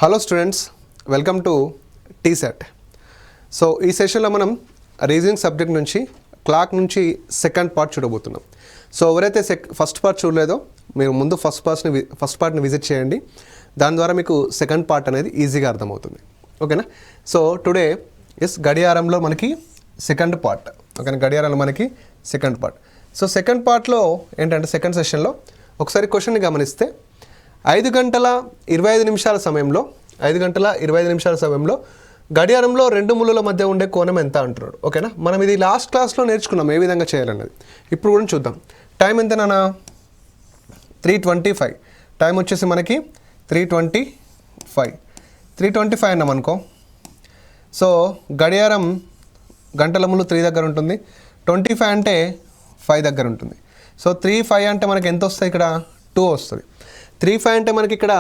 Hello students, welcome to TSET. So ఈ సెషన్లో మనం రీజనింగ్ సబ్జెక్ట్ నుంచి క్లాక్ నుంచి సెకండ్ పార్ట్ చూడబోతున్నాం. సో ఎవరైతే ఫస్ట్ పార్ట్ చూడలేదో మీరు ముందు ఫస్ట్ పార్ట్ని విజిట్ చేయండి. దాని ద్వారా మీకు సెకండ్ పార్ట్ అనేది ఈజీగా అర్థమవుతుంది. ఓకేనా? సో టుడే గడియారంలో మనకి సెకండ్ పార్ట్. ఓకేనా? గడియారంలో మనకి సెకండ్ పార్ట్. సో సెకండ్ పార్ట్లో ఏంటంటే సెకండ్ సెషన్లో ఒకసారి క్వశ్చన్ని గమనిస్తే 5 గంటల 25 నిమిషాల సమయంలో గడియారంలో రెండు ముళ్ళుల మధ్య ఉండే కోణం ఎంత అంటున్నాడు. ఓకేనా? మనం ఇది లాస్ట్ క్లాస్లో నేర్చుకున్నాం ఏ విధంగా చేయాలన్నది. ఇప్పుడు కూడా చూద్దాం. టైం ఎంతనా? 3:25. టైం వచ్చేసి మనకి 3:25 అన్నాం అనుకో. సో గడియారం గంటల ముళ్ళు 3 దగ్గర ఉంటుంది, 25 అంటే 5 దగ్గర ఉంటుంది. సో 3:5 అంటే మనకి ఎంత వస్తుంది? ఇక్కడ 2 వస్తుంది. 3:5 అంటే మనకి ఇక్కడ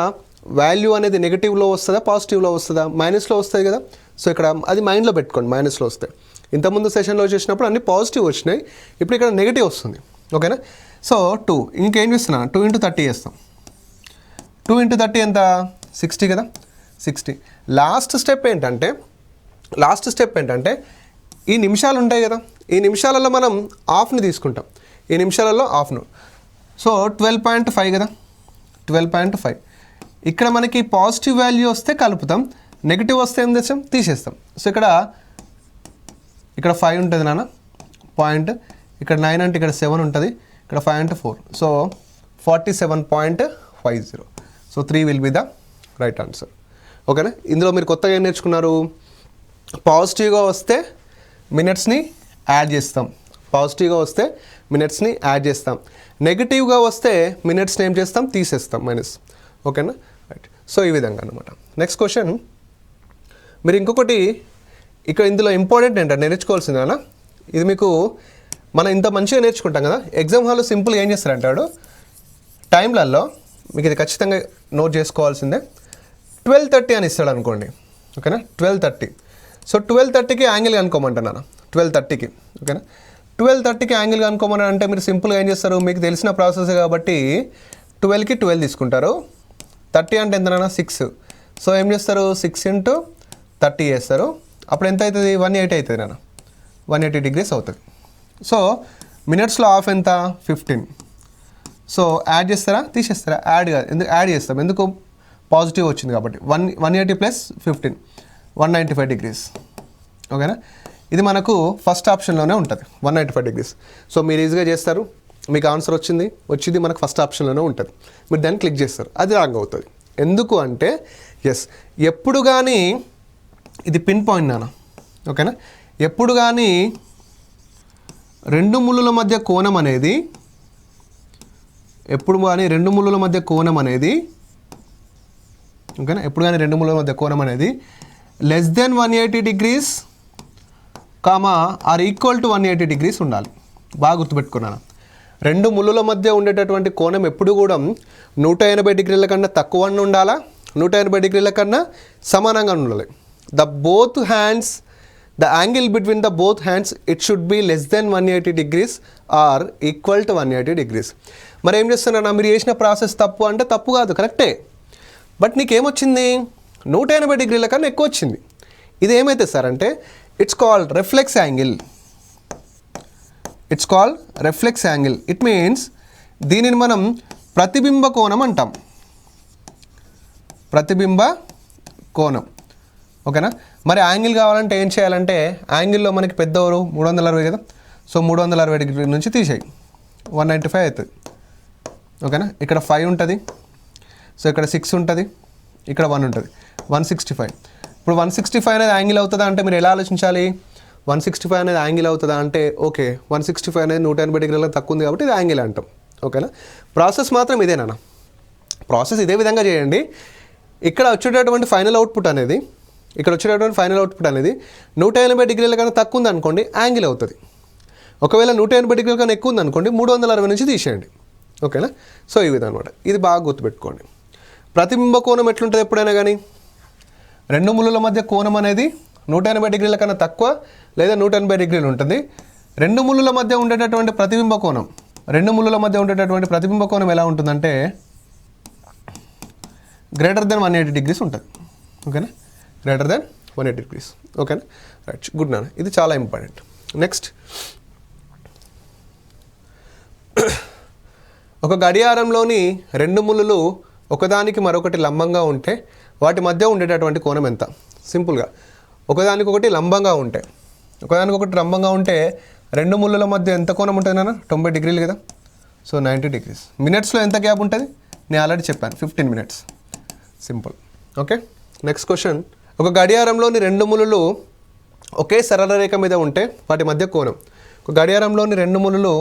వాల్యూ అనేది నెగిటివ్లో వస్తుందా పాజిటివ్లో వస్తుందా? మైనస్లో వస్తుంది కదా. సో ఇక్కడ అది మైండ్లో పెట్టుకోండి, మైనస్లో వస్తాయి. ఇంతకుముందు సెషన్లో చేసినప్పుడు అన్ని పాజిటివ్ వచ్చినాయి, ఇప్పుడు ఇక్కడ నెగిటివ్ వస్తుంది. ఓకేనా? సో 2 ఇంకేం చేస్తున్నా 2 × 30 చేస్తాం. 2 × 30 ఎంత? 60 కదా. 60. లాస్ట్ స్టెప్ ఏంటంటే ఈ నిమిషాలు ఉంటాయి కదా, ఈ నిమిషాలలో మనం హాఫ్ని తీసుకుంటాం. ఈ నిమిషాలలో హాఫ్ను. సో 12.5 కదా. 12.5. ఇక్కడ మనకి పాజిటివ్ వాల్యూ వస్తే కలుపుతాం, నెగిటివ్ వస్తే ఏం చేస్తాం? తీసేస్తాం. సో ఇక్కడ 5 ఉంటుంది నాన్న పాయింట్, ఇక్కడ 9 అంటే ఇక్కడ 7 ఉంటుంది, ఇక్కడ 5 అంటే 4. So 47.50. So 3 will be the right answer. ఓకేనా? ఇందులో మీరు కొత్తగా ఏం నేర్చుకున్నారు? పాజిటివ్గా వస్తే మినిట్స్ని యాడ్ చేస్తాం. నెగిటివ్గా వస్తే మినిట్స్ని ఏం చేస్తాం? తీసేస్తాం, మైనస్. ఓకేనా? రైట్. సో ఈ విధంగా అనమాట. నెక్స్ట్ క్వశ్చన్, మీరు ఇంకొకటి ఇక్కడ ఇందులో ఇంపార్టెంట్ ఏంటంటే నేర్చుకోవాల్సిందేనా, ఇది మీకు మనం ఇంత మంచిగా నేర్చుకుంటాం కదా. ఎగ్జామ్ హాల్లో సింపుల్గా ఏం చేస్తారంటాడు, టైంలలో మీకు ఇది ఖచ్చితంగా నోట్ చేసుకోవాల్సిందే. 12:30 అని ఇస్తాడు అనుకోండి. ఓకేనా? 12:30. సో 12:30కి యాంగిల్ కనుక్కోమంటున్నాను. 12:30కి. ఓకేనా? 12:30కి యాంగిల్ కనుక్కోమని అంటే మీరు సింపుల్గా ఏం చేస్తారు? మీకు తెలిసిన ప్రాసెస్ కాబట్టి 12కి 12 తీసుకుంటారు. 30 అంటే ఎంతనా? 6. సో ఏం చేస్తారు? 6 × 30 చేస్తారు. అప్పుడు ఎంత అవుతుంది? 180 అవుతుంది నాన్న. 180 degrees అవుతుంది. సో మినిట్స్లో హాఫ్ ఎంత? 15. సో యాడ్ చేస్తారా తీసేస్తారా? యాడ్ కాదు, ఎందుకు యాడ్ చేస్తాం? ఎందుకు? పాజిటివ్ వచ్చింది కాబట్టి. 180 + 15 195 degrees. ఓకేనా? ఇది మనకు ఫస్ట్ ఆప్షన్లోనే ఉంటుంది, 195 degrees. సో మీరు ఈజీగా చేస్తారు, మీకు ఆన్సర్ వచ్చింది మనకు ఫస్ట్ ఆప్షన్లోనే ఉంటుంది. మీరు దాన్ని క్లిక్ చేస్తారు, అది రాంగ్ అవుతుంది. ఎందుకు అంటే ఎప్పుడు కానీ ఇది పిన్ పాయింట్ నాన్న. ఓకేనా? ఎప్పుడు కానీ రెండు ముళ్ళుల మధ్య కోణం అనేది ఓకేనా, ఎప్పుడు కానీ రెండు ముళ్ళుల మధ్య కోణం అనేది less than 180 degrees or equal to 180 degrees ఉండాలి. బాగా గుర్తుపెట్టుకున్నాను. రెండు ముళ్ళుల మధ్య ఉండేటటువంటి కోణం ఎప్పుడు కూడా 180 degrees కన్నా తక్కువ ఉండాలా, 180 degrees కన్నా సమానంగా ఉండాలి. The angle between the both hands it should be less than 180 degrees or equal to 180 degrees. మరి ఏం చేస్తున్నా, మీరు చేసిన ప్రాసెస్ తప్పు అంటే తప్పు కాదు, కరెక్టే. బట్ నీకేమొచ్చింది? 180 degrees కన్నా ఎక్కువ వచ్చింది. ఇది ఏమైతే సార్ అంటే it's called reflex angle. It means దీనిని మనం ప్రతిబింబ కోణం అంటాం. ఓకేనా? మరి యాంగిల్ కావాలంటే ఏం చేయాలంటే, యాంగిల్లో మనకి పెద్దవారు 360 కదా. సో 360 degrees నుంచి తీసేయి, 195 అవుతుంది. ఓకేనా? ఇక్కడ 5 ఉంటుంది, సో ఇక్కడ 6 ఉంటుంది, ఇక్కడ 1 ఉంటుంది, 165. ఇప్పుడు 165 అనేది యాంగిల్ అవుతుందా అంటే మీరు ఎలా ఆలోచించాలి? 165 అనేది యాంగిల్ అవుతుందా అంటే ఓకే, 165 అనేది 180 degrees తక్కువ ఉంది కాబట్టి ఇది యాంగిల్ అంటాం. ఓకేనా? ప్రాసెస్ మాత్రం ఇదేనా? ప్రాసెస్ ఇదే విధంగా చేయండి. ఇక్కడ వచ్చేటటువంటి ఫైనల్ అవుట్పుట్ అనేది 180 degrees కన్నా తక్కువ ఉంది అనుకోండి, యాంగిల్ అవుతుంది. ఒకవేళ 180 degrees కన్నా ఎక్కువ ఉంది అనుకోండి, 360 నుంచి తీసేయండి. ఓకేనా? సో ఈ విధంగా అనమాట. ఇది బాగా గుర్తుపెట్టుకోండి. ప్రతిబింబ కోణం ఎట్లుంటుంది ఎప్పుడైనా కానీ, రెండు ముళ్ళుల మధ్య కోణం అనేది 180 degrees కన్నా తక్కువ లేదా 180 degrees ఉంటుంది. రెండు ముళ్ళుల మధ్య ఉండేటటువంటి ప్రతిబింబ కోణం ఎలా ఉంటుందంటే గ్రేటర్ దెన్ 180 degrees ఉంటుంది. ఓకేనా, గ్రేటర్ దెన్ 180 degrees. ఓకేనా, రైట్, గుడ్ నాన్న, ఇది చాలా ఇంపార్టెంట్. నెక్స్ట్, ఒక గడియారంలోని రెండు ముళ్ళు ఒకదానికి మరొకటి లంబంగా ఉంటే వాటి మధ్య ఉండేటటువంటి కోణం ఎంత? సింపుల్గా ఒకదానికొకటి లంబంగా ఉంటే, ఒకదానికొకటి లంబంగా ఉంటే రెండు ముళ్ళల మధ్య ఎంత కోణం ఉంటుంది నాన్న? 90 degrees కదా. So 90 degrees. మినిట్స్లో ఎంత గ్యాప్ ఉంటుంది? నేను ఆల్రెడీ చెప్పాను, 15 minutes. Simple. Okay, next question. ఒక గడియారంలోని రెండు ముళ్ళు ఒకే సరళ రేఖ మీద ఉంటే వాటి మధ్య కోణం. ఒక గడియారంలోని రెండు ముళ్ళు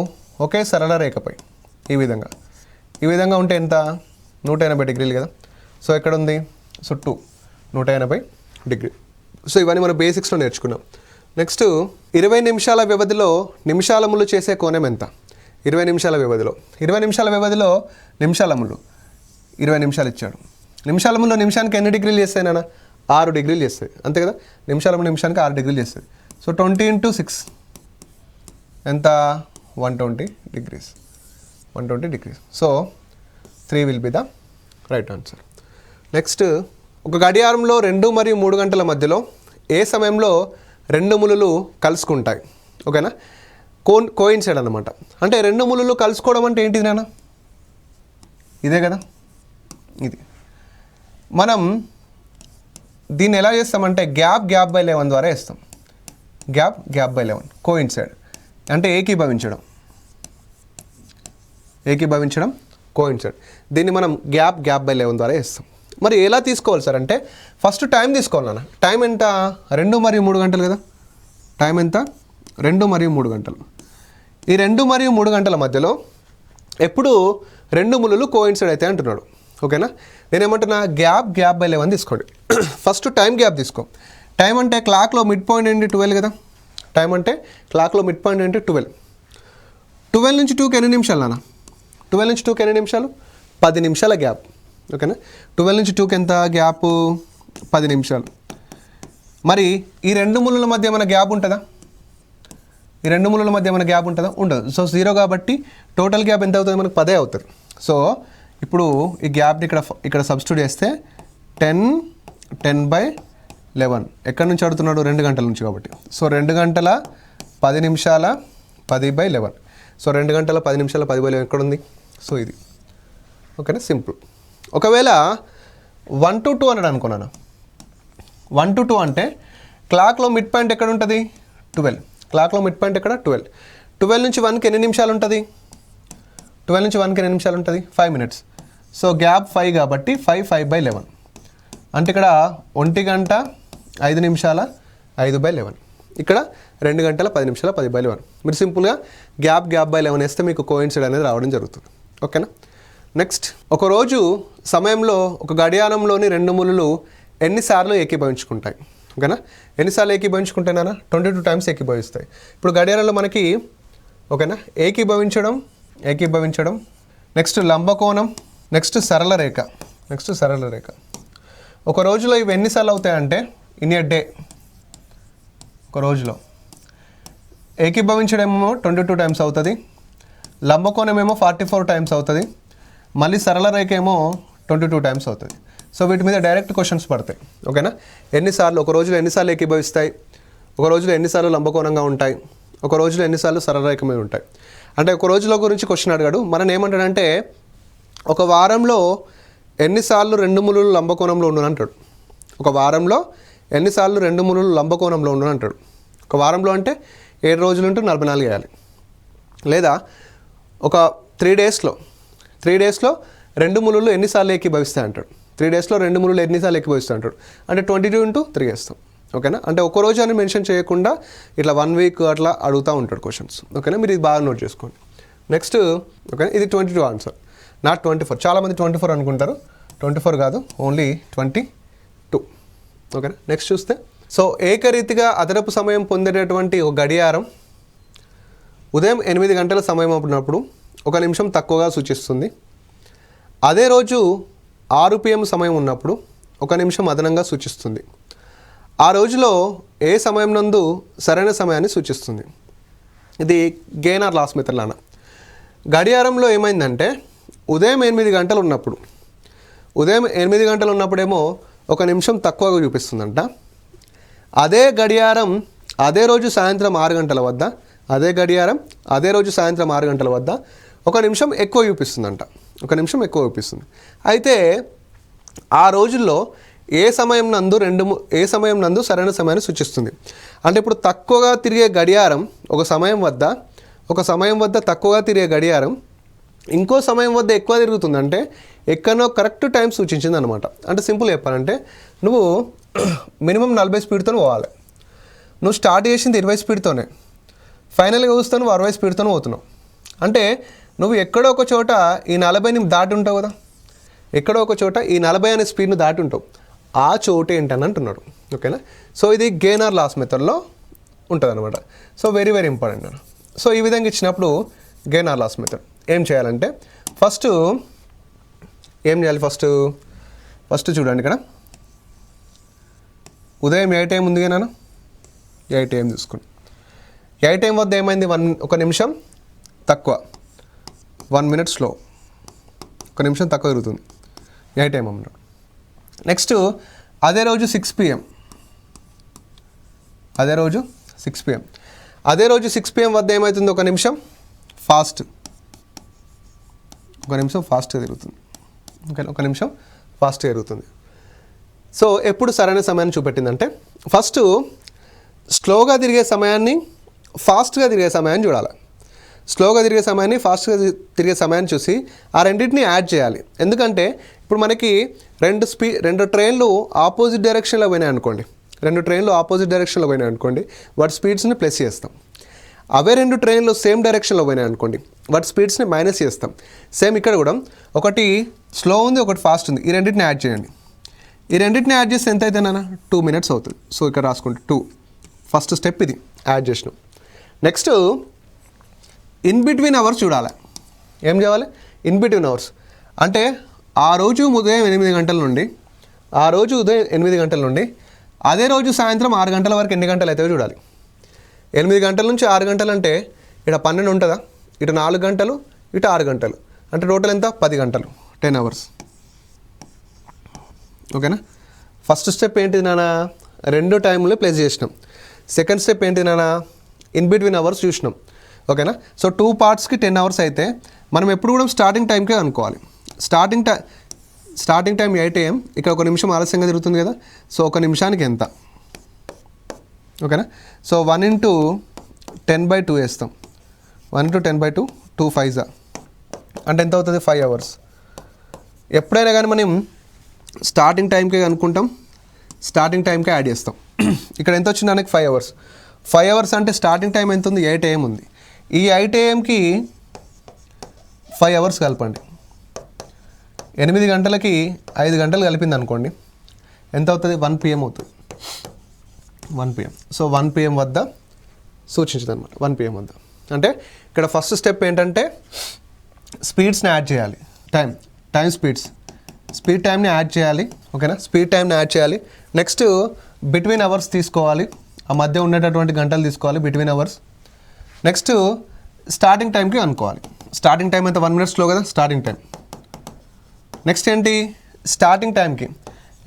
ఒకే సరళ రేఖపై ఈ విధంగా ఉంటే ఎంత? 180 degrees కదా. సో ఎక్కడ ఉంది? So 180 degrees. సో ఇవన్నీ మనం బేసిక్స్లో నేర్చుకున్నాం. నెక్స్ట్, 20 నిమిషాల వ్యవధిలో నిమిషాల ముళ్ళు చేసే కోణం ఎంత? 20 నిమిషాల వ్యవధిలో నిమిషాల ముళ్ళు 20 నిమిషాలు ఇచ్చాడు. నిమిషాల ముళ్ళు నిమిషానికి ఎన్ని డిగ్రీలు చేస్తాయి నాన్న? 6 degrees చేస్తాయి, అంతే కదా. నిమిషాల ముళ్ళు నిమిషానికి 6 degrees చేస్తుంది. సో 20 into 6 ఎంత? 120 degrees. So 3 will be the right answer. Next, ఒక గడియారంలో 2 మరియు 3 గంటల మధ్యలో ఏ సమయంలో రెండు ముళ్ళు కలుసుకుంటాయి? ఓకేనా, కోయిన్సైడ్ అనమాట. అంటే రెండు ముళ్ళు కలుసుకోవడం అంటే ఏంటిది నాన్న? ఇదే కదా, ఇది. మనం దీన్ని ఎలా చేస్తామంటే గ్యాప్ బై 11 ద్వారా వేస్తాం. గ్యాప్ బై 11 కోయిన్సైడ్ అంటే ఏకీభవించడం కోయిన్సైడ్. దీన్ని మనం గ్యాప్ బై 11 ద్వారా వేస్తాం. మరి ఎలా తీసుకోవాలి సార్ అంటే, ఫస్ట్ టైం తీసుకోవాలి నాన్న. టైం ఎంత? 2 మరియు 3 గంటలు కదా. టైం ఎంత? 2 మరియు 3 గంటలు. ఈ 2 మరియు 3 గంటల మధ్యలో ఎప్పుడు రెండు ముళ్ళు కోయిన్సైడ్ అయితే అంటున్నాడు. ఓకేనా, నేనేమంటున్నా గ్యాప్ బై 11 తీసుకోండి. ఫస్ట్ టైం గ్యాప్ తీసుకో. టైం అంటే క్లాక్లో మిడ్ పాయింట్ ఏంటి? 12 కదా. టైం అంటే క్లాక్లో మిడ్ పాయింట్ ఏంటి? 12. 12 నుంచి 2కి ఎన్ని నిమిషాలు నాన్న? 12 నుంచి 2కి ఎన్ని నిమిషాలు? 10 నిమిషాల గ్యాప్. ఓకేనా, 12 నుంచి 2కి ఎంత గ్యాప్? 10 నిమిషాలు. మరి ఈ రెండు ముళ్ళల మధ్య మన గ్యాప్ ఉంటుందా? ఉండదు. సో 0 కాబట్టి టోటల్ గ్యాప్ ఎంత అవుతుంది మనకు? 10 అవుతుంది. సో ఇప్పుడు ఈ గ్యాప్ని ఇక్కడ సబ్స్టిట్యూట్ చేస్తే 10 by 11. ఎక్కడి నుంచి అడుగుతున్నాడు? 2 గంటల నుంచి కాబట్టి. సో 2 గంటల 10 నిమిషాల 10 by 11. సో 2 గంటల 10 నిమిషాల 10 by 11 ఎక్కడ ఉంది? సో ఇది. ఓకేనా, సింపుల్. ఒకవేళ 1 to 2 అన్నాడు అనుకున్నాను. 1 to 2 అంటే క్లాక్లో మిడ్ పాయింట్ ఎక్కడ ఉంటుంది? 12. క్లాక్లో మిడ్ పాయింట్ ఎక్కడ? 12. 12 నుంచి 1కి ఎన్ని నిమిషాలు ఉంటుంది? 5 minutes. సో గ్యాప్ 5 కాబట్టి 5 by 11 అంటే ఇక్కడ 1 గంట 5 నిమిషాల 5 by 11. ఇక్కడ 2 గంటల 10 నిమిషాల 10 by 11. మీరు సింపుల్గా గ్యాప్ బై 11 వేస్తే మీకు కోయిన్సైడ్ అనేది రావడం జరుగుతుంది. ఓకేనా, నెక్స్ట్, ఒకరోజు సమయంలో ఒక గడియారంలోని రెండు ముళ్ళు ఎన్నిసార్లు ఏకీభవించుకుంటాయి? ఓకేనా, ఎన్నిసార్లు ఏకీభవించుకుంటాయి నాన్న? 22 times ఏకీభవిస్తాయి. ఇప్పుడు గడియారంలో మనకి ఓకేనా ఏకీభవించడం, నెక్స్ట్ లంబకోణం, నెక్స్ట్ సరళ రేఖ. ఒక రోజులో ఇవి ఎన్నిసార్లు అవుతాయంటే ఇన్ ఏ డే, ఒక రోజులో ఏకీభవించడం ఏమో 22 times అవుతుంది, లంబకోణం ఏమో 44 times అవుతుంది, మళ్ళీ సరళ రేఖ ఏమో 22 times అవుతుంది. సో వీటి మీద డైరెక్ట్ క్వశ్చన్స్ పడతాయి. ఓకేనా, ఒక రోజులో ఎన్నిసార్లు ఏకీభవిస్తాయి, ఒక రోజులో ఎన్నిసార్లు లంబకోణంగా ఉంటాయి, ఒక రోజులో ఎన్నిసార్లు సరళ రేఖ మీద ఉంటాయి. అంటే ఒక రోజులో గురించి క్వశ్చన్ అడిగాడు. మనం ఏమంటాడంటే ఒక వారంలో ఎన్నిసార్లు రెండు ముళ్ళు లంబకోణంలో ఉండను అంటాడు. ఒక వారంలో ఎన్నిసార్లు రెండు ముళ్ళు లంబకోణంలో ఉండను అంటాడు. ఒక వారంలో అంటే 7 రోజులు ఉంటూ 44 వేయాలి. లేదా ఒక 3 డేస్లో రెండు ముళ్ళు ఎన్నిసార్లు ఏకీభవిస్తాయి అంటాడు. 3 డేస్లో రెండు ముళ్ళు ఎన్నిసార్లు ఏకీభవిస్తాయి అంటాడు. అంటే 22 into 3 వేస్తాం. ఓకేనా, అంటే ఒక రోజు అని మెన్షన్ చేయకుండా ఇట్లా 1 week అట్లా అడుగుతూ ఉంటాడు క్వశ్చన్స్. ఓకేనా, మీరు ఇది బాగా నోట్ చేసుకోండి. నెక్స్ట్ ఓకేనా, ఇది 22 ఆన్సర్, నాట్ 24. చాలామంది 24 అనుకుంటారు, 24 కాదు, ఓన్లీ 22. ఓకేనా, నెక్స్ట్ చూస్తే, సో ఏకరీతిగా అదనపు సమయం పొందేటటువంటి ఒక గడియారం ఉదయం 8 గంటల సమయం ఉన్నప్పుడు 1 నిమిషం తక్కువగా సూచిస్తుంది. అదే రోజు 6 PM సమయం ఉన్నప్పుడు 1 నిమిషం అదనంగా సూచిస్తుంది. ఆ రోజులో ఏ సమయం నందు సరైన సమయాన్ని సూచిస్తుంది? ఇది గెయిన్ ఆర్ లాస్ మెథడ్ లానా. గడియారంలో ఏమైందంటే ఉదయం 8 గంటలు ఉన్నప్పుడేమో 1 నిమిషం తక్కువగా చూపిస్తుందంట. అదే గడియారం అదే రోజు సాయంత్రం 6 గంటల వద్ద అదే గడియారం అదే రోజు సాయంత్రం 6 గంటల వద్ద 1 నిమిషం ఎక్కువ చూపిస్తుందంట. 1 నిమిషం ఎక్కువ చూపిస్తుంది. అయితే ఆ రోజుల్లో ఏ సమయం నందు సరైన సమయాన్ని సూచిస్తుంది. అంటే ఇప్పుడు తక్కువగా తిరిగే గడియారం ఒక సమయం వద్ద తక్కువగా తిరిగే గడియారం ఇంకో సమయం వద్ద ఎక్కువ తిరుగుతుంది. అంటే ఎక్కడో కరెక్ట్ టైం సూచించింది అనమాట. అంటే సింపుల్ చెప్పాలంటే నువ్వు మినిమం 40 స్పీడ్తో పోవాలి. నువ్వు స్టార్ట్ చేసింది 20 స్పీడ్తోనే, ఫైనల్గా చూస్తే నువ్వు 60 స్పీడ్తోనే పోతున్నావు. అంటే నువ్వు ఎక్కడో ఒక చోట ఈ 40ని దాటి ఉంటావు కదా, ఎక్కడో ఒక చోట ఈ 40 అనే స్పీడ్ను దాటి ఉంటావు. ఆ చోటు ఏంటని అంటున్నాడు. ఓకేనా. సో ఇది గెయిన్ ఆర్ లాస్ మెథడ్లో ఉంటుంది అనమాట. So very very important. So ఈ విధంగా ఇచ్చినప్పుడు గెయిన్ ఆర్ లాస్ మెథడ్ ఏం చేయాలంటే ఫస్ట్ చూడండి, ఇక్కడ ఉదయం 8 AM ఉంది కదా, 8 AM చూసుకోండి. 8 AM వద్ద ఏమైంది, 1 నిమిషం తక్కువ, 1 minute స్లో, 1 నిమిషం తక్కువ జరుగుతుంది 8 AM అన్నాడు. నెక్స్ట్ అదే రోజు 6 PM, అదే రోజు 6 PM వద్ద ఏమవుతుంది, 1 నిమిషం ఫాస్ట్, 1 నిమిషం ఫాస్ట్గా తిరుగుతుంది. ఓకే, 1 నిమిషం ఫాస్ట్గా జరుగుతుంది. సో ఎప్పుడు సరైన సమయాన్ని చూపెట్టిందంటే ఫస్ట్ స్లోగా తిరిగే సమయాన్ని ఫాస్ట్గా తిరిగే సమయాన్ని చూడాలి. స్లోగా తిరిగే సమయాన్ని ఫాస్ట్గా తిరిగే సమయాన్ని చూసి ఆ రెండింటిని యాడ్ చేయాలి. ఎందుకంటే ఇప్పుడు మనకి రెండు ట్రైన్లు ఆపోజిట్ డైరెక్షన్లో పోయినాయి అనుకోండి, వాటి స్పీడ్స్ని ప్లస్ చేస్తాం. అవే 2 ట్రైన్లు సేమ్ డైరెక్షన్లో పోయినాయి అనుకోండి, వాటి స్పీడ్స్ని మైనస్ చేస్తాం. సేమ్ ఇక్కడ కూడా ఒకటి స్లో ఉంది, ఒకటి ఫాస్ట్ ఉంది, ఈ రెండింటిని యాడ్ చేయండి. ఈ రెండింటిని యాడ్ చేస్తే ఎంత అయితే నాన్న 2 minutes అవుతుంది. సో ఇక్కడ రాసుకుంటే 2 ఫస్ట్ స్టెప్ ఇది యాడ్ చేసినాం. నెక్స్ట్ ఇన్ బిట్వీన్ అవర్స్ చూడాలి. ఏం చేయాలి, ఇన్ బిట్వీన్ అవర్స్ అంటే ఆ రోజు ఉదయం 8 గంటల నుండి అదే రోజు సాయంత్రం 6 గంటల వరకు ఎన్ని గంటలు అవుతాయో చూడాలి. 8 గంటల నుంచి 6 గంటలు అంటే ఇక్కడ 12 ఉంటుందా, ఇటు 4 గంటలు, ఇటు 6 గంటలు, అంటే టోటల్ ఎంత 10 గంటలు, 10 hours. ఓకేనా. ఫస్ట్ స్టెప్ ఏంటిది నాన్న, 2 టైంలు ప్లేస్ చేసినాం. సెకండ్ స్టెప్ ఏంటి నాన్న, ఇన్ బిట్వీన్ అవర్స్ చూసినాం. ఓకేనా. సో 2 partsకి 10 hours అయితే మనం ఎప్పుడు కూడా స్టార్టింగ్ టైంకే అనుకోవాలి. స్టార్టింగ్ టైం 8 AM, ఇక్కడ 1 నిమిషం ఆలస్యంగా తిరుగుతుంది కదా, సో 1 నిమిషానికి ఎంత. ఓకేనా. సో 1 into 10/2 వేస్తాం. 1 into 10/2, 2 5s అంటే ఎంత అవుతుంది, 5 hours. ఎప్పుడైనా కానీ మనం స్టార్టింగ్ టైంకే అనుకుంటాం, స్టార్టింగ్ టైంకే యాడ్ చేస్తాం. ఇక్కడ ఎంత వచ్చింది మనకి 5 hours. 5 hours అంటే స్టార్టింగ్ టైం ఎంత ఉంది, 8 AM ఉంది. ఈ 8 AMకి 5 hours కలపండి. 8 గంటలకి 5 గంటలు కలిపింది అనుకోండి, ఎంత అవుతుంది, 1 PM అవుతుంది. 1 PM. సో 1 PM వద్ద సూచించదు అనమాట. 1 PM వద్ద అంటే ఇక్కడ ఫస్ట్ స్టెప్ ఏంటంటే స్పీడ్స్ని యాడ్ చేయాలి. స్పీడ్ టైంని యాడ్ చేయాలి. ఓకేనా. స్పీడ్ టైంని యాడ్ చేయాలి. నెక్స్ట్ బిట్వీన్ అవర్స్ తీసుకోవాలి, ఆ మధ్య ఉండేటటువంటి గంటలు తీసుకోవాలి, బిట్వీన్ అవర్స్. నెక్స్ట్ స్టార్టింగ్ టైంకి అనుకోవాలి. స్టార్టింగ్ టైం అయితే 1 minute స్లో కదా, స్టార్టింగ్ టైం. నెక్స్ట్ ఏంటి, స్టార్టింగ్ టైంకి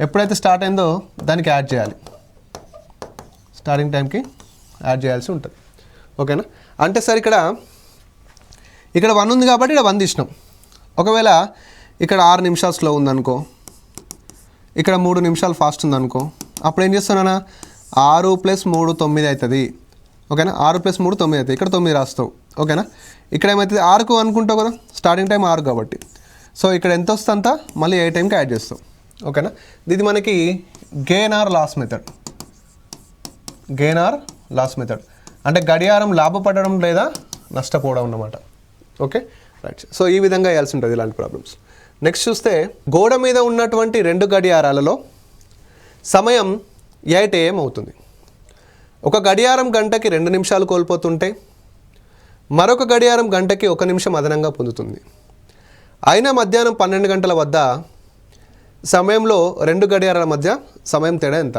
ఎప్పుడైతే స్టార్ట్ అయిందో దానికి యాడ్ చేయాలి, స్టార్టింగ్ టైంకి యాడ్ చేయాల్సి ఉంటుంది. ఓకేనా. అంటే సార్ ఇక్కడ 1 ఉంది కాబట్టి ఇక్కడ 1 తీసినాం. ఒకవేళ ఇక్కడ 6 నిమిషాలు స్లో ఉందనుకో, ఇక్కడ 3 నిమిషాలు ఫాస్ట్ ఉందనుకో, అప్పుడు ఏం చేస్తానా, 6 + 3 9 అవుతుంది. ఓకేనా. 6 + 3 9 అవుతుంది. ఇక్కడ 9 రాస్తావు. ఓకేనా. ఇక్కడ ఏమవుతుంది, 6కు అనుకుంటావు కదా, స్టార్టింగ్ టైం 6 కాబట్టి. సో ఇక్కడ ఎంత వస్తుంది అంతా మళ్ళీ 8 టైంకి యాడ్ చేస్తావు. ఓకేనా. ఇది మనకి గెయిన్ ఆర్ లాస్ మెథడ్. అంటే గడియారం లాభపడడం లేదా నష్టపోవడం అన్నమాట. Okay, right. సో ఈ విధంగా వేయాల్సి ఉంటుంది ఇలాంటి ప్రాబ్లమ్స్. నెక్స్ట్ చూస్తే గోడ మీద ఉన్నటువంటి 2 గడియారాలలో సమయం 8 AM అవుతుంది. ఒక గడియారం గంటకి 2 నిమిషాలు కోల్పోతుంటే మరొక గడియారం గంటకి 1 నిమిషం అదనంగా పొందుతుంది. అయినా మధ్యాహ్నం 12 గంటల వద్ద సమయంలో 2 గడియారాల మధ్య సమయం తేడా ఎంత?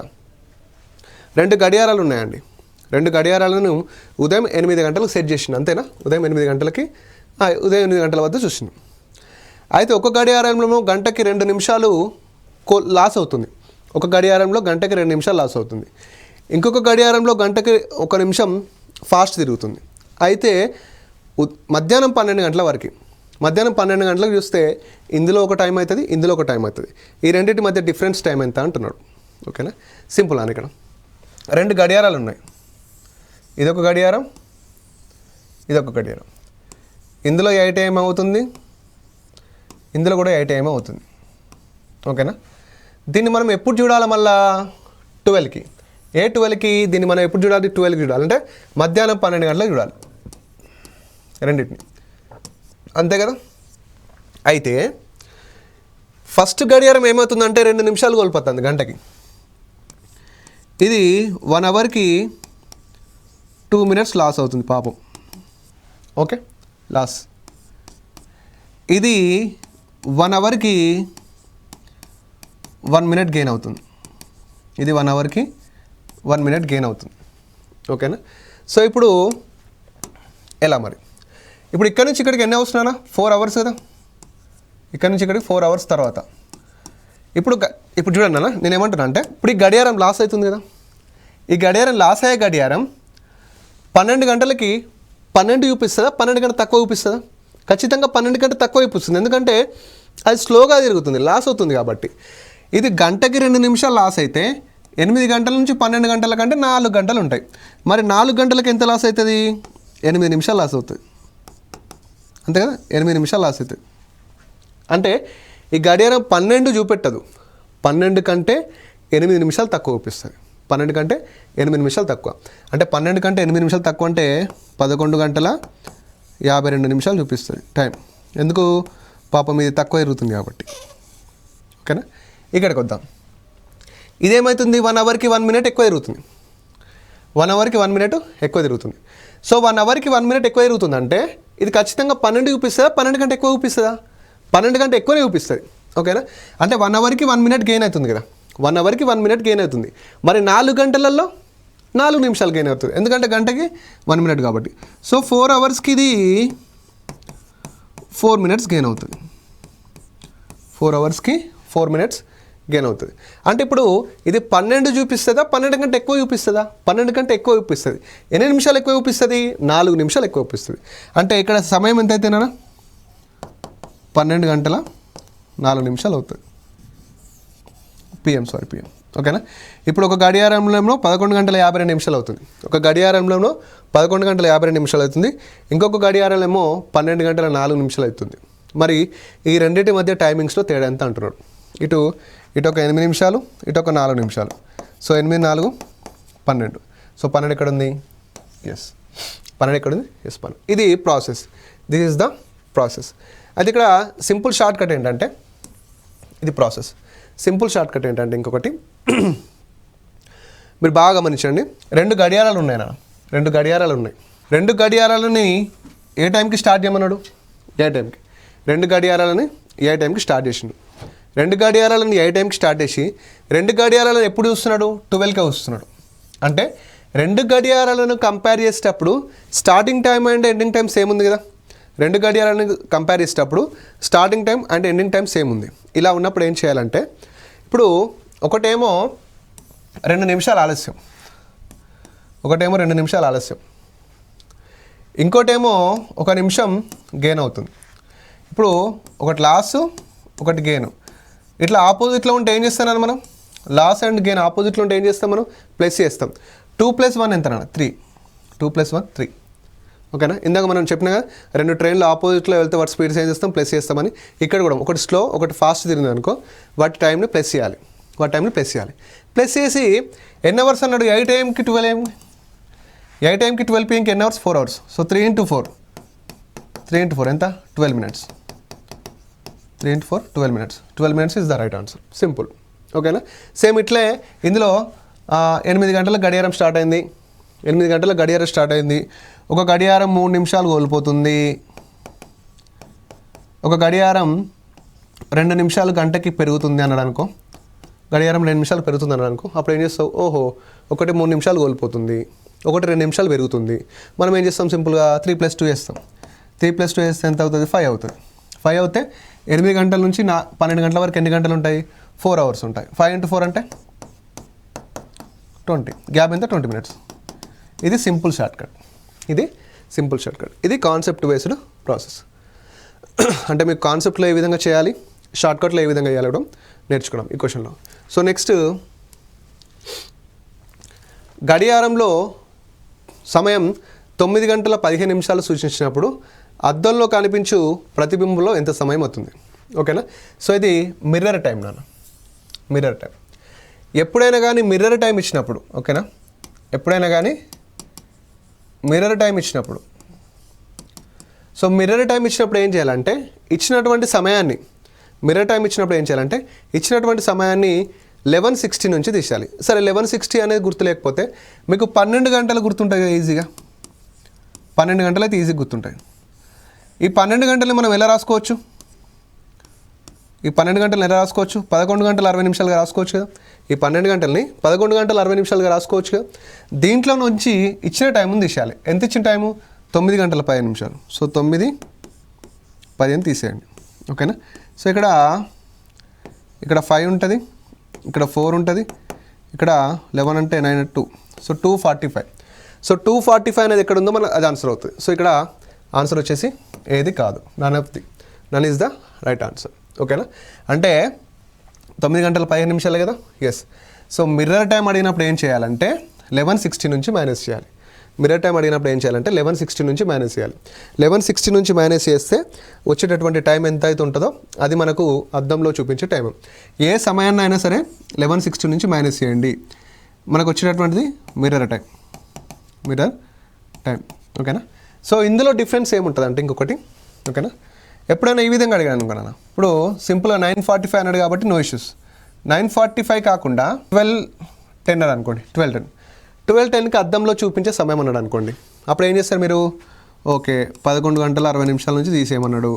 2 గడియారాలు ఉన్నాయండి. 2 గడియారాలను ఉదయం 8 గంటలకు సెట్ చేసిన, అంతేనా? ఉదయం 8 గంటల వద్ద చూసినాం. అయితే ఒక గడియారంలో గంటకి 2 నిమిషాలు లాస్ అవుతుంది, ఒక గడియారంలో గంటకి 2 నిమిషాలు లాస్ అవుతుంది. ఇంకొక గడియారంలో గంటకి 1 నిమిషం ఫాస్ట్ తిరుగుతుంది. అయితే మధ్యాహ్నం 12 గంటల వరకు, మధ్యాహ్నం 12 గంటలకు చూస్తే ఇందులో ఒక టైం అవుతుంది, ఇందులో ఒక టైం అవుతుంది. ఈ రెండింటి మధ్య డిఫరెన్స్ టైం ఎంత అంటున్నాడు. ఓకేనా, సింపుల్ అని. ఇక్కడ 2 గడియారాలు ఉన్నాయి. ఇదొక గడియారం, ఇదొక గడియారం. ఇందులో 8 AM అవుతుంది, ఇందులో కూడా 8 AM అవుతుంది. ఓకేనా, దీన్ని మనం ఎప్పుడు చూడాలి? మళ్ళా 12కి. ఏ 12కి? దీన్ని మనం ఎప్పుడు చూడాలి? 12కి చూడాలి. అంటే మధ్యాహ్నం 12 గంటలకు చూడాలి రెండింటిని, అంతే కదా. అయితే ఫస్ట్ గడియారం ఏమవుతుందంటే 2 నిమిషాలు కోల్పోతుంది గంటకి. ఇది 1 అవర్కి 2 minutes లాస్ అవుతుంది పాపం. Okay, loss. ఇది 1 అవర్కి 1 minute గెయిన్ అవుతుంది. ఇది 1 అవర్కి 1 minute గెయిన్ అవుతుంది. ఓకేనా. సో ఇప్పుడు ఎలా మరి? ఇప్పుడు ఇక్కడ నుంచి ఇక్కడికి ఎన్ని అవర్స్ నానా? 4 hours కదా. ఇక్కడ నుంచి ఇక్కడికి 4 hours తర్వాత. ఇప్పుడు చూడండి నాన్న, నేను ఏమంటున్నా అంటే ఇప్పుడు ఈ గడియారం లాస్ అవుతుంది కదా. ఈ గడియారం లాస్ అయ్యే గడియారం 12 గంటలకి 12 చూపిస్తుందా, 12 గంటలు తక్కువ చూపిస్తుందా? ఖచ్చితంగా 12 గంటలు తక్కువ చూపిస్తుంది. ఎందుకంటే అది స్లోగా తిరుగుతుంది, లాస్ అవుతుంది కాబట్టి. ఇది గంటకి 2 నిమిషాలు లాస్ అయితే 8 గంటల నుంచి 12 గంటల కంటే 4 గంటలు ఉంటాయి. మరి 4 గంటలకు ఎంత లాస్ అవుతుంది? 8 నిమిషాలు లాస్ అవుతుంది, అంతే కదా. 8 నిమిషాలు లాస్ అవుతుంది. అంటే ఈ గడియారం 12 చూపెట్టదు, 12 కంటే 8 నిమిషాలు తక్కువ చూపిస్తుంది. 12 కంటే 8 నిమిషాలు తక్కువ. అంటే 12 కంటే 8 నిమిషాలు తక్కువ అంటే 11 గంటల 52 నిమిషాలు చూపిస్తుంది టైం. ఎందుకు? పాపం ఇది తక్కువ తిరుగుతుంది కాబట్టి. ఓకేనా, ఇక్కడికి వద్దాం. ఇదేమవుతుంది? 1 అవర్కి 1 minute ఎక్కువ తిరుగుతుంది. 1 అవర్కి 1 minute ఎక్కువ తిరుగుతుంది. సో 1 అవర్కి 1 minute ఎక్కువ తిరుగుతుంది అంటే ఇది ఖచ్చితంగా 12 చూపిస్తుందా, 12 కంటే ఎక్కువ చూపిస్తుందా? 12 కంటే ఎక్కువనే చూపిస్తుంది. ఓకేనా, అంటే 1 అవర్కి 1 minute గెయిన్ అవుతుంది కదా. 1 అవర్కి 1 minute గెయిన్ అవుతుంది. మరి 4 గంటలలో 4 నిమిషాలు గెయిన్ అవుతుంది, ఎందుకంటే గంటకి 1 minute కాబట్టి. సో 4 అవర్స్కి ఇది 4 minutes గెయిన్ అవుతుంది. 4 అవర్స్కి 4 minutes గెయిన్ అవుతుంది. అంటే ఇప్పుడు ఇది 12 చూపిస్తుందా, 12 కంటే ఎక్కువ చూపిస్తుందా? 12 కంటే ఎక్కువ చూపిస్తుంది. ఎన్ని నిమిషాలు ఎక్కువ చూపిస్తుంది? 4 నిమిషాలు ఎక్కువ చూపిస్తుంది. అంటే ఇక్కడ సమయం ఎంత అయితేనా? 12 గంటల 4 నిమిషాలు అవుతుంది. పిఎం. ఓకేనా. ఇప్పుడు ఒక గడియారంలో 11 గంటల 52 నిమిషాలు అవుతుంది. ఒక గడియారంలో 11 గంటల 52 నిమిషాలు అవుతుంది. ఇంకొక గడియారంలో 12 గంటల 4 నిమిషాలు అవుతుంది. మరి ఈ రెండింటి మధ్య టైమింగ్స్లో తేడా ఎంత అంటున్నాడు. ఇటు ఒక 8 నిమిషాలు, ఇటు ఒక 4 నిమిషాలు. సో 8, 4, 12. సో 12 ఎక్కడ ఉంది? ఎస్, 12 ఎక్కడ ఉంది? ఎస్, 12. ఇది process. This is the process. అది ఇక్కడ సింపుల్ షార్ట్ కట్ ఏంటంటే ఇది ప్రాసెస్. సింపుల్ షార్ట్ కట్ ఏంటంటే ఇంకొకటి మీరు బాగా గమనించండి. 2 గడియారాలు ఉన్నాయి నా, 2 గడియారాలు ఉన్నాయి. 2 గడియారాలని ఏ టైంకి స్టార్ట్ చేయమన్నాడు? ఏ టైంకి. 2 గడియారాలని ఏ టైంకి స్టార్ట్ చేసిండు. 2 గడియారాలను ఏ టైంకి స్టార్ట్ చేసి 2 గడియారాలను ఎప్పుడు చూస్తున్నాడు? 12కే వస్తున్నాడు. అంటే 2 గడియారాలను కంపేర్ చేసేటప్పుడు starting time and ending time same ఉంది కదా. 2 గడియారాలను కంపేర్ చేసేటప్పుడు starting time and ending time same ఉంది. ఇలా ఉన్నప్పుడు ఏం చేయాలంటే ఇప్పుడు ఒకటేమో 2 నిమిషాలు ఆలస్యం, ఒకటేమో 2 నిమిషాలు ఆలస్యం, ఇంకోటేమో 1 నిమిషం గెయిన్ అవుతుంది. ఇప్పుడు ఒకటి లాస్, ఒకటి గెయిన్. ఇట్లా ఆపోజిట్లో ఉంటే ఏం చేస్తాను మనం? లాస్ అండ్ గెయిన్ ఆపోజిట్లో ఉంటే ఏం చేస్తాం మనం? ప్లస్ చేస్తాం. 2 + 1 ఎంత? 3. 2 + 1 3. ఓకేనా. ఇందాక మనం చెప్పినగా 2 ట్రైన్లు ఆపోజిట్లో వెళ్తే వాటి స్పీడ్స్ ఏం చేస్తాం? ప్లస్ చేస్తామని. ఇక్కడ కూడా ఒకటి స్లో, ఒకటి ఫాస్ట్ తిరిగింది అనుకో, వాటి టైంని ప్లస్ చేయాలి. ప్లస్ చేసి ఎన్ని అవర్స్ అన్నాడు? 8 AM-కి 12 AM. 8 AM-కి 12 PM-కి ఎన్ని అవర్స్? 4 hours. సో 3 × 4. 3 × 4 ఎంత? 12 minutes. 3 × 4 12 minutes. 12 minutes is the right answer. Simple. ఓకేనా. సేమ్ ఇట్లే ఇందులో 8 గంటల గడియారం స్టార్ట్ అయింది. 8 గంటల గడియారం స్టార్ట్ అయింది. ఒక గడియారం 3 నిమిషాలు కోల్పోతుంది. ఒక గడియారం 2 నిమిషాలు గంటకి పెరుగుతుంది అన్నాడు అనుకో. గడియారం 2 నిమిషాలు పెరుగుతుంది అన్నాడు అనుకో. అప్పుడు ఏం చేస్తావు? ఓహో, ఒకటి 3 నిమిషాలు కోల్పోతుంది, ఒకటి 2 నిమిషాలు పెరుగుతుంది. మనం ఏం చేస్తాం? సింపుల్గా 3 + 2 చేస్తాం. 3 + 2 చేస్తే ఎంత అవుతుంది? 5 అవుతుంది. 5 అవుతే 8 గంటల నుంచి 12 గంటల వరకు ఎన్ని గంటలు ఉంటాయి? 4 hours ఉంటాయి. 5 into 4 అంటే 20, గ్యాప్ ఎంత 20 minutes. ఇది సింపుల్ షార్ట్కట్, ఇది కాన్సెప్ట్ బేస్డ్ ప్రాసెస్. అంటే మీకు కాన్సెప్ట్లో ఏ విధంగా చేయాలి, షార్ట్కట్లో ఏ విధంగా చేయాలి కూడా నేర్చుకున్నాం ఈ క్వశ్చన్లో. సో నెక్స్ట్, గడియారంలో సమయం 9 గంటల 15 నిమిషాలు సూచించినప్పుడు అద్దంలో కనిపించు ప్రతిబింబంలో ఎంత సమయం అవుతుంది? ఓకేనా. సో ఇది మిర్రర్ టైం నాన్న, మిర్రర్ టైం. ఎప్పుడైనా కానీ మిర్రర్ టైం ఇచ్చినప్పుడు, ఓకేనా, ఎప్పుడైనా కానీ మిర్రర్ టైం ఇచ్చినప్పుడు, సో మిర్రర్ టైం ఇచ్చినప్పుడు ఏం చేయాలంటే ఇచ్చినటువంటి సమయాన్ని, మిర్రర్ టైం ఇచ్చినప్పుడు ఏం చేయాలంటే ఇచ్చినటువంటి సమయాన్ని 11:60 నుంచి తీసేయాలి. సరే 11:60 అనేది గుర్తు లేకపోతే మీకు 12 గంటలు గుర్తుంటాయి కదా ఈజీగా, 12 గంటలు అయితే ఈజీగా గుర్తుంటాయి. ఈ 12 గంటలు మనం ఎలా రాసుకోవచ్చు? ఈ 12 గంటలు ఎలా రాసుకోవచ్చు? 11 గంటల 60 నిమిషాలుగా రాసుకోవచ్చు కదా. ఈ 12 గంటలని 11 గంటల 60 నిమిషాలుగా రాసుకోవచ్చు కదా. దీంట్లో నుంచి ఇచ్చిన టైంని తీసేయాలి. ఎంత ఇచ్చిన టైము? 9 గంటల 15 నిమిషాలు. సో 9:15 తీసేయండి. ఓకేనా. సో ఇక్కడ 5 ఉంటుంది, ఇక్కడ 4 ఉంటుంది, ఇక్కడ 11 అంటే 9 2, సో 2:45. సో 2:45 అనేది ఎక్కడ ఉందో మనకు అది ఆన్సర్ అవుతుంది. సో ఇక్కడ ఆన్సర్ వచ్చేసి ఏది కాదు, నన్ ఈజ్ ద రైట్ ఆన్సర్. ఓకేనా. అంటే 9 గంటల 15 నిమిషాలే కదా. ఎస్. సో మిర్రర్ టైం అడిగినప్పుడు ఏం చేయాలంటే 11:60 నుంచి మైనస్ చేయాలి. మిర్రర్ టైం అడిగినప్పుడు ఏం చేయాలంటే 11:60 నుంచి మైనస్ చేయాలి. 11:60 నుంచి మైనస్ చేస్తే వచ్చేటటువంటి టైం ఎంత అయితే ఉంటుందో అది మనకు అద్దంలో చూపించే టైం. ఏ సమయాన్ని అయినా సరే 11:60 నుంచి మైనస్ చేయండి, మనకు వచ్చేటటువంటిది మిర్రర్ టైం. ఓకేనా. సో ఇందులో డిఫరెన్స్ ఏముంటుంది అంటే ఇంకొకటి, ఓకేనా, ఎప్పుడైనా ఈ విధంగా అడిగాను అనుకున్నాను. ఇప్పుడు సింపుల్గా 9:45 అన్నాడు కాబట్టి నో ఇష్యూస్. 9:45 కాకుండా 12:10 అని అనుకోండి. 12:10కి అద్దంలో చూపించే సమయం అన్నాడు అనుకోండి. అప్పుడు ఏం చేస్తారు మీరు? ఓకే, 11 గంటల 60 నిమిషాల నుంచి తీసేయమన్నాడు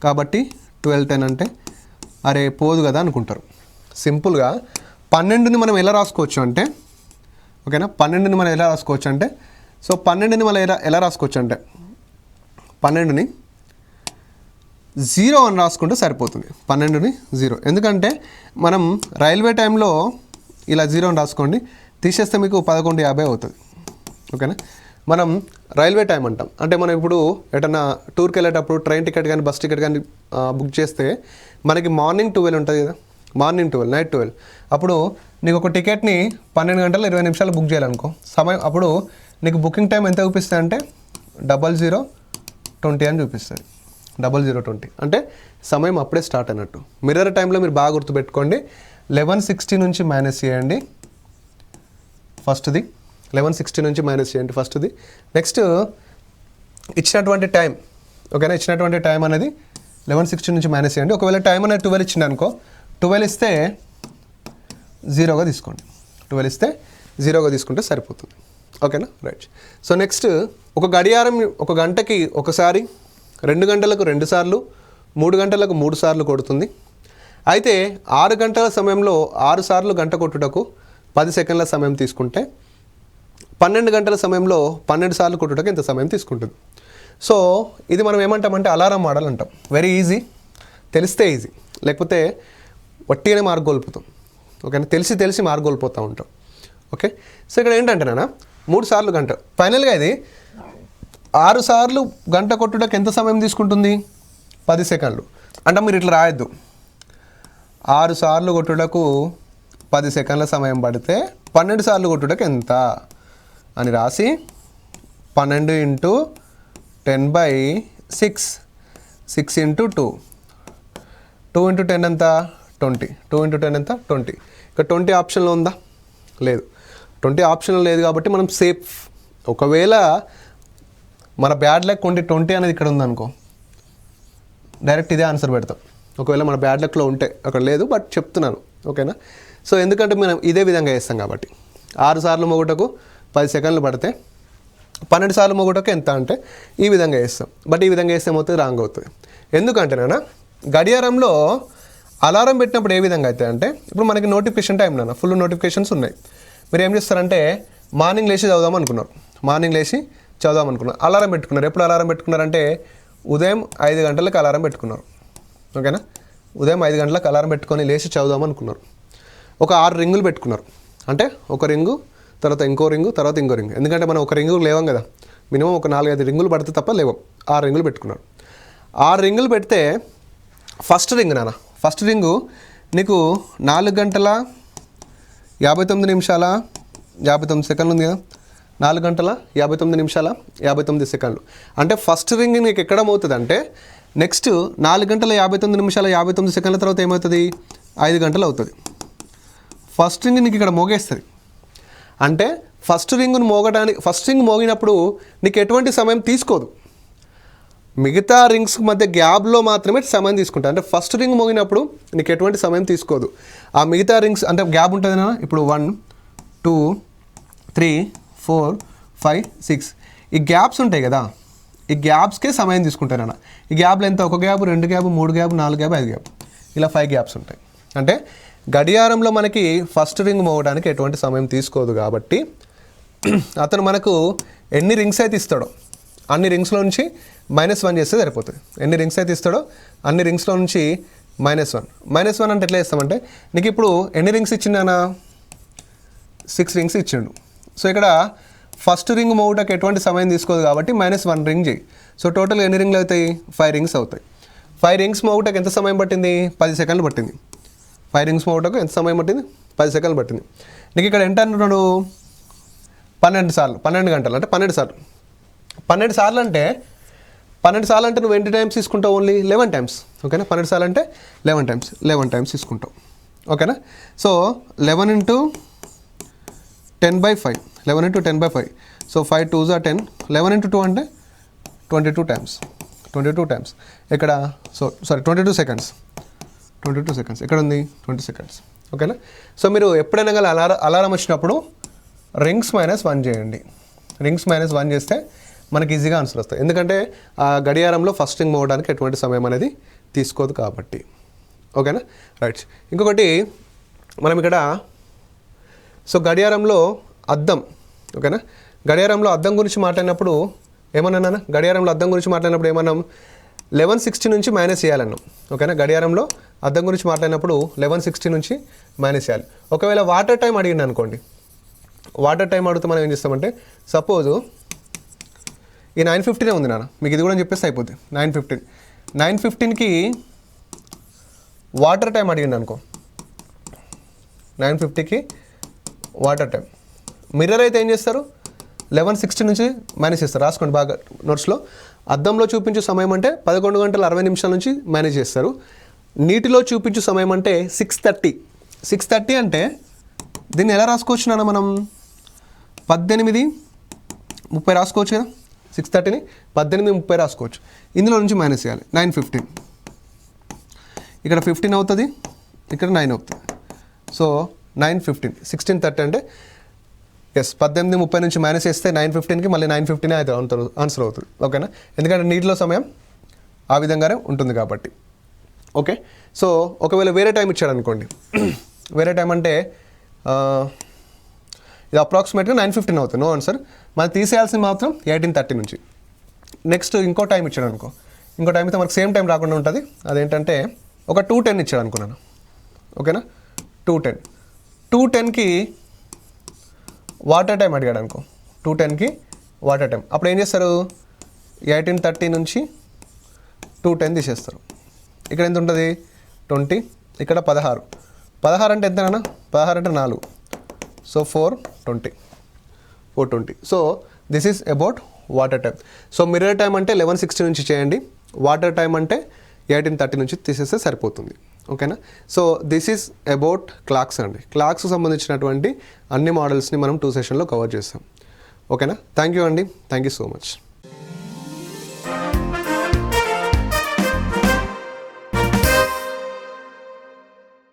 కాబట్టి 12:10 అంటే అరే పోదు కదా అనుకుంటారు. సింపుల్గా 12ని మనం ఎలా రాసుకోవచ్చు అంటే, ఓకేనా, 12ని మనం ఎలా రాసుకోవచ్చు అంటే, సో 12ని మనం ఎలా రాసుకోవచ్చు అంటే 12ని 0 అని రాసుకుంటే సరిపోతుంది. 12ని 0, ఎందుకంటే మనం రైల్వే టైంలో ఇలా 0 అని రాసుకోండి, తీసేస్తే మీకు 11:50 అవుతుంది. ఓకేనా. మనం రైల్వే టైం అంటాం అంటే మనం ఇప్పుడు ఎటన్నా టూర్కి వెళ్ళేటప్పుడు ట్రైన్ టికెట్ కానీ బస్ టికెట్ కానీ బుక్ చేస్తే మనకి మార్నింగ్ 12 ఉంటుంది కదా, మార్నింగ్ 12, నైట్ 12. అప్పుడు నీకు ఒక టికెట్ని 12 గంటల 20 నిమిషాలు బుక్ చేయాలనుకో సమయం, అప్పుడు నీకు బుకింగ్ టైం ఎంత చూపిస్తుంది అంటే 00:20 అని చూపిస్తుంది. 00:20 అంటే సమయం అప్పుడే స్టార్ట్ అయినట్టు. మిర్రర్ టైంలో మీరు బాగా గుర్తుపెట్టుకోండి, 11:60 నుంచి మైనస్ చేయండి ఫస్ట్ది, 11:60 నుంచి మైనస్ చేయండి ఫస్ట్ది. నెక్స్ట్ ఇచ్చినటువంటి టైం, ఓకేనా, ఇచ్చినటువంటి టైం అనేది 11:60 నుంచి మైనస్ చేయండి. ఒకవేళ టైం అనేది 12 ఇచ్చింది అనుకో, 12 ఇస్తే 0గా తీసుకోండి, 12 ఇస్తే 0గా తీసుకుంటే సరిపోతుంది. ఓకేనా, రైట్. సో నెక్స్ట్, ఒక గడియారం ఒక గంటకి ఒకసారి, 2 గంటలకు 2 సార్లు, 3 గంటలకు 3 సార్లు కొడుతుంది. అయితే 6 గంటల సమయంలో 6 సార్లు గంట కొట్టుటకు 10 సెకండ్ల సమయం తీసుకుంటే 12 గంటల సమయంలో 12 సార్లు కొట్టుటకు ఎంత సమయం తీసుకుంటుంది? సో ఇది మనం ఏమంటామంటే అలారం మోడల్ అంటాం. వెరీ ఈజీ, తెలిస్తే ఈజీ, లేకపోతే వట్టిగానే మార్గోల్పుతాం. ఓకేనా, తెలిసి మార్గోల్పోతూ ఉంటాం. ఓకే. సో ఇక్కడ ఏంటంటే నాన్న 3 సార్లు గంట, ఫైనల్గా ఇది 6 సార్లు గంట కొట్టుటకు ఎంత సమయం తీసుకుంటుంది? 10 సెకండ్లు. అంటే మీరు ఇట్లా రాయొద్దు, 6 సార్లు కొట్టుటకు 10 సెకండ్ల సమయం పడితే 12 సార్లు కొట్టుటకు ఎంత అని రాసి 12 × 10/6, 6 × 2, 2 × 10 ఎంత? 20, 2 × 10 ఎంత? 20. ఇక 20 ఆప్షన్లో ఉందా? లేదు. 20 ఆప్షన్లో లేదు కాబట్టి మనం సేఫ్. ఒకవేళ మన బ్యాడ్ లక్ ఉండి 20 అనేది ఇక్కడ ఉందనుకో, డైరెక్ట్ ఇదే ఆన్సర్ పెడతాం. ఒకవేళ మన బ్యాడ్ లక్లో ఉంటే, అక్కడ లేదు బట్ చెప్తున్నాను. ఓకేనా. సో ఎందుకంటే మనం ఇదే విధంగా చేస్తాం కాబట్టి 6 సార్లు మొగుటకు 10 సెకండ్లు పడితే 12 సార్లు మొగుటకు ఎంత అంటే ఈ విధంగా చేస్తాం. బట్ ఈ విధంగా చేస్తే ఏమవుతుంది? రాంగ్ అవుతుంది. ఎందుకంటే నాన్న గడియారంలో అలారం పెట్టినప్పుడు ఏ విధంగా అవుతాయి అంటే, ఇప్పుడు మనకి నోటిఫికేషన్ టైం నాన్న, ఫుల్ నోటిఫికేషన్స్ ఉన్నాయి. మీరు ఏం చేస్తారంటే మార్నింగ్ లేచి చదువుదాం అనుకున్నారు, అలారం పెట్టుకున్నారు. ఎప్పుడు అలారం పెట్టుకున్నారంటే ఉదయం 5 గంటలకు అలారం పెట్టుకున్నారు. ఓకేనా, ఉదయం 5 గంటలకు అలారం పెట్టుకొని లేచి చదువుదాం అనుకున్నారు. ఒక 6 రింగులు పెట్టుకున్నారు. అంటే ఒక రింగు, తర్వాత ఇంకో రింగు, తర్వాత ఇంకో రింగు. ఎందుకంటే మనం ఒక రింగు లేవం కదా, మినిమం ఒక 4-5 రింగులు పడితే తప్ప లేవం. 6 రింగులు పెట్టుకున్నారు. 6 రింగులు పెడితే ఫస్ట్ రింగు నీకు 4 గంటల 59 నిమిషాల 59 సెకండ్లు ఉంది కదా, 4 గంటల 59 నిమిషాల 59 సెకండ్లు. అంటే ఫస్ట్ రింగ్ నీకు ఎక్కడ అవుతుంది అంటే నెక్స్ట్ 4 గంటల 59 నిమిషాల 59 సెకండ్ల తర్వాత ఏమవుతుంది, 5 గంటలు అవుతుంది. ఫస్ట్ రింగ్ నీకు ఇక్కడ మోగేస్తుంది. అంటే ఫస్ట్ రింగ్ మోగినప్పుడు నీకు ఎటువంటి సమయం తీసుకోదు. మిగతా రింగ్స్ మధ్య గ్యాప్లో మాత్రమే సమయం తీసుకుంటా. అంటే ఫస్ట్ రింగ్ మోగినప్పుడు నీకు ఎటువంటి సమయం తీసుకోదు. ఆ మిగతా రింగ్స్ అంటే గ్యాప్ ఉంటుంది నా, ఇప్పుడు 1 2 3 4 5 6 ఈ గ్యాప్స్ ఉంటాయి కదా, ఈ గ్యాప్స్కే సమయం తీసుకుంటానన్న. ఈ గ్యాప్లు ఎంత, 1 gap 2 gap 3 gap 4 gap 5 gap, ఇలా 5 గ్యాప్స్ ఉంటాయి. అంటే గడియారంలో మనకి ఫస్ట్ రింగ్ మోగడానికి ఎటువంటి సమయం తీసుకోదు. కాబట్టి అతను మనకు ఎన్ని రింగ్స్ అయితే ఇస్తాడో అన్ని రింగ్స్లో నుంచి -1 చేస్తే సరిపోతుంది. ఎన్ని రింగ్స్ అయితే ఇస్తాడో అన్ని రింగ్స్లో నుంచి -1 అంటే ఎట్లా చేస్తామంటే, నీకు ఇప్పుడు ఎన్ని రింగ్స్ ఇచ్చిండనా, 6 రింగ్స్ ఇచ్చిండు. సో ఇక్కడ ఫస్ట్ రింగ్ మోగటకు ఎటువంటి సమయం తీసుకోదు కాబట్టి -1 రింగ్ చేయి. సో టోటల్ ఎన్ని రింగ్లు అవుతాయి, 5 రింగ్స్ అవుతాయి. 5 రింగ్స్ మోగటకు ఎంత సమయం పట్టింది, 10 సెకండ్లు పట్టింది. 5 రింగ్స్ మోగటకు ఎంత సమయం పట్టింది, 10 సెకండ్లు పట్టింది. నీకు ఇక్కడ ఎంత అంటున్నాడు, 12 సార్లు, 12 గంటలు అంటే 12 సార్లు. 12 సార్లు అంటే 12 సార్లు అంటే నువ్వు ఎన్ని టైమ్స్ తీసుకుంటావు, ఓన్లీ 11 టైమ్స్. ఓకేనా, 12 సార్లు అంటే 11 టైమ్స్ తీసుకుంటావు. ఓకేనా, సో 11 × 10/5, 11 × 10/5. సో 5 2s are 10, 11 × 2 అంటే 22 టైమ్స్. ఇక్కడ 22 సెకండ్స్. ఎక్కడ ఉంది, 20 సెకండ్స్. ఓకేనా, సో మీరు ఎప్పుడైనా కానీ అలారం వచ్చినప్పుడు రింగ్స్ -1 చేయండి. రింగ్స్ -1 చేస్తే మనకి ఈజీగా ఆన్సర్ వస్తాయి. ఎందుకంటే ఆ గడియారంలో ఫస్ట్ రింగ్ మోగడానికి ఎటువంటి సమయం అనేది తీసుకోదు కాబట్టి. ఓకేనా, రైట్. ఇంకొకటి మనం ఇక్కడ సో గడియారంలో అద్దం. ఓకేనా, గడియారంలో అద్దం గురించి మాట్లాడినప్పుడు ఏమన్నా, గడియారంలో అద్దం గురించి మాట్లాడినప్పుడు ఏమన్నాం, 1160 నుంచి మైనస్ చేయాలన్నాం. ఓకేనా, గడియారంలో అద్దం గురించి మాట్లాడినప్పుడు 1160 నుంచి మైనస్ చేయాలి. ఒకవేళ వాటర్ టైం అడిగింది అనుకోండి, వాటర్ టైం అడిగితే మనం ఏం చేస్తామంటే, సపోజు ఈ 9:15 ఉంది నాన్న, మీకు ఇది కూడా చెప్పేస్తే అయిపోద్ది. 9:15కి వాటర్ టైం అడిగింది అనుకో, 9:50కి వాటర్ టైం. మిర్రర్ అయితే ఏం చేస్తారు, 1160 నుంచి మైనస్ చేస్తారు. రాసుకోండి బాగా నోట్స్లో. అద్దంలో చూపించే సమయం అంటే 11 గంటల 60 నిమిషాల నుంచి మైనస్ చేస్తారు. నీటిలో చూపించే సమయం అంటే 6:30 అంటే దీన్ని ఎలా రాసుకోవచ్చు నాన్న, మనం 18:30 రాసుకోవచ్చు కదా. 6:30ని 18:30 రాసుకోవచ్చు. ఇందులో నుంచి మైనస్ చేయాలి. 9:15 ఇక్కడ 15 అవుతుంది, ఇక్కడ 9 అవుతుంది. సో 9:15, 16:30 అంటే ఎస్ 18:30 నుంచి మైనస్ చేస్తే 9:15కి మళ్ళీ 9:15 అయితే ఆన్సర్ అవుతుంది. ఓకేనా, ఎందుకంటే నీటిలో సమయం ఆ విధంగానే ఉంటుంది కాబట్టి. ఓకే, సో ఒకవేళ వేరే టైం ఇచ్చాడు అనుకోండి, వేరే టైం అంటే ఇది అప్రాక్సిమేట్గా 9:15 అవుతుంది. No answer. మనం తీసేయాల్సింది మాత్రం 18:30 నుంచి. నెక్స్ట్ ఇంకో టైం ఇచ్చాడు అనుకో, ఇంకో టైం అయితే మనకు సేమ్ టైం రాకుండా ఉంటుంది. అదేంటంటే ఒక 2:10 ఇచ్చాడు అనుకున్నాను. ఓకేనా, 2:10కి వాటర్ టైం అడిగాడు అనుకో, 2:10కి వాటర్ టైం. అప్పుడు ఏం చేస్తారు, 18:30 నుంచి 2:10 తీసేస్తారు. ఇక్కడ ఎంత ఉంటుంది, 20, ఇక్కడ 16 అంటే ఎంతనా, 16 అంటే 4, so 420. So this is about water time. So mirror time అంటే 11:60 నుంచి చేయండి, వాటర్ టైం అంటే 18:30 నుంచి తీసేస్తే సరిపోతుంది. ఓకేనా, so this is about clocks అండి. క్లాక్స్కి సంబంధించినటువంటి అన్ని మోడల్స్ని మనం 2 సెషన్లో కవర్ చేస్తాం. ఓకేనా, థ్యాంక్ యూ అండి, థ్యాంక్ యూ సో మచ్.